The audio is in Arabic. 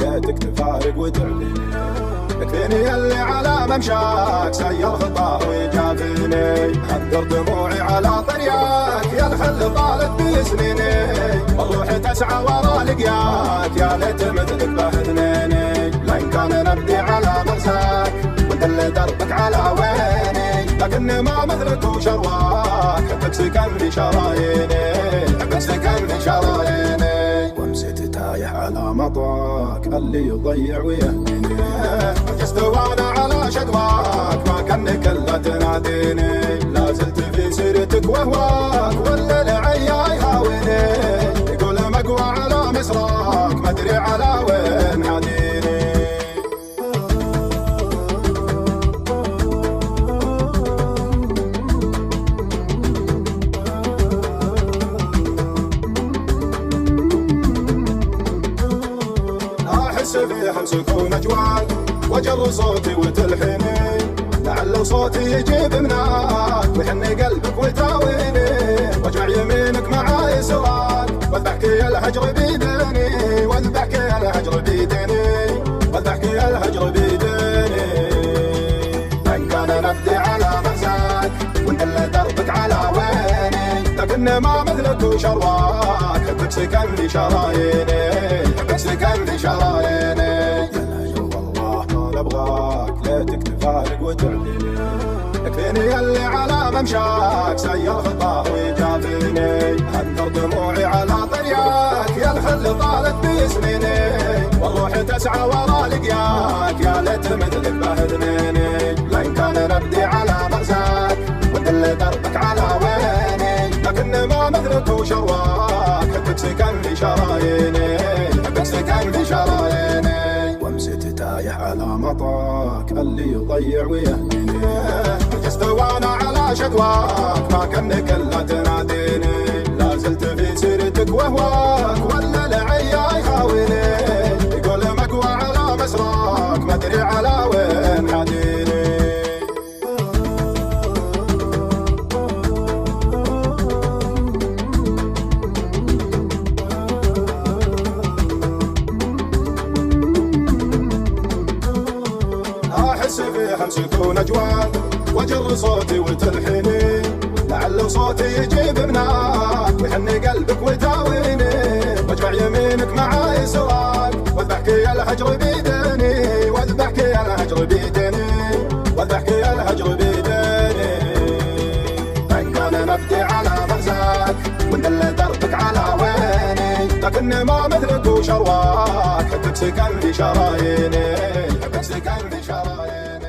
ليتك تفارق وتعديني. يكفيني اللي على ممشاك سير خطاه ويجافيني، حذر دموعي على طرياك يا الخل طالت بسنيني، والروح تسعى ورا لقياك يا ليت مثلك باثنيني. لين كان نبدي على مرساك ودل دربك على ويني، لكن ما مثلك وشرواك حبك سكن في شراييني، حبك سكن في شراييني. ومسيت تايح على مطواك اللي يضيع ويهديني، جست وانا على شدواك ما كانك الا تناديني. لا زلت في سيرتك وهواك والليل عياي هاويني، يقول مقوى على مصراك ما ادري على وين حاديني. احس في حمسك ونجواك وجر صوتي وتلحيني، لعل صوتي يجيب مناك ويحني قلبك ويتاويني. واجمع يمينك معاي سواك واذبحك يا الهجر بيديني، واذبحك يا الهجر بيديني، واذبحك يا الهجر بيديني. ان كان نبدي على مأساك وندل دربك على ويني، لكن ما مثلك وشرواك حبك سكن في شراييني، حبك سكن في شراييني. ابغاك ليتك تفارق وتعديني، يكفيني اللي على ممشاك سير خطاه ويجافيني، حذر دموعي على طرياك يا الخل طالت بسنيني، والروح تسعى ورا لقياك يا ليت مثلك باثنيني. لين كان نبدي على مرساك ودل دربك على ويني، لكن ما مثلك وشرواك حبك سكن في شراييني، حبك سكن في شراييني. ومسيت تايح على مطاك اللي يضيع ويهديني، جست وانا على شدواك ما كانك الا تناديني. لا زلت في سيرتك وهواك والليل عياي هاويني، يقول مقوى على مسراك ما ادري على وين حاديني. احس في حمسك ونجواك وجر صوتي وتلحيني، لعل صوتي يجيب مناك ويحني قلبك ويتاويني. واجمع يمينك معاي سواك واذبحك يا الهجر بيديني، واذبحك يا الهجر بيديني، واذبحك يا الهجر بيديني. ان كان نبدي على مرساك وندل دربك على ويني، لكن ما مثلك وشرواك حبك سكن في شراييني، حبك سكن في شراييني.